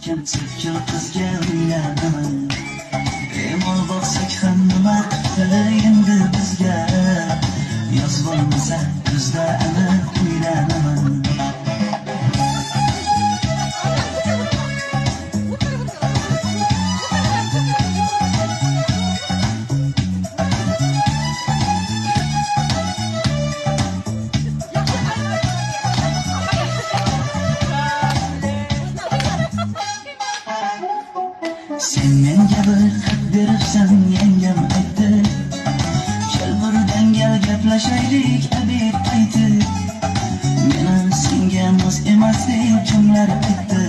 Sepkil qizga uylanaman. Mol boqsak ham nima qildi endi bizga? Yoz bo'lmasa kuzda aniq uylanaman. Sen menga bir xat beribsan, yengam aytdi. Kel birdan gal gaplashaylik, abid aytdi. Meni senga mos emas deb jumlar aytdi.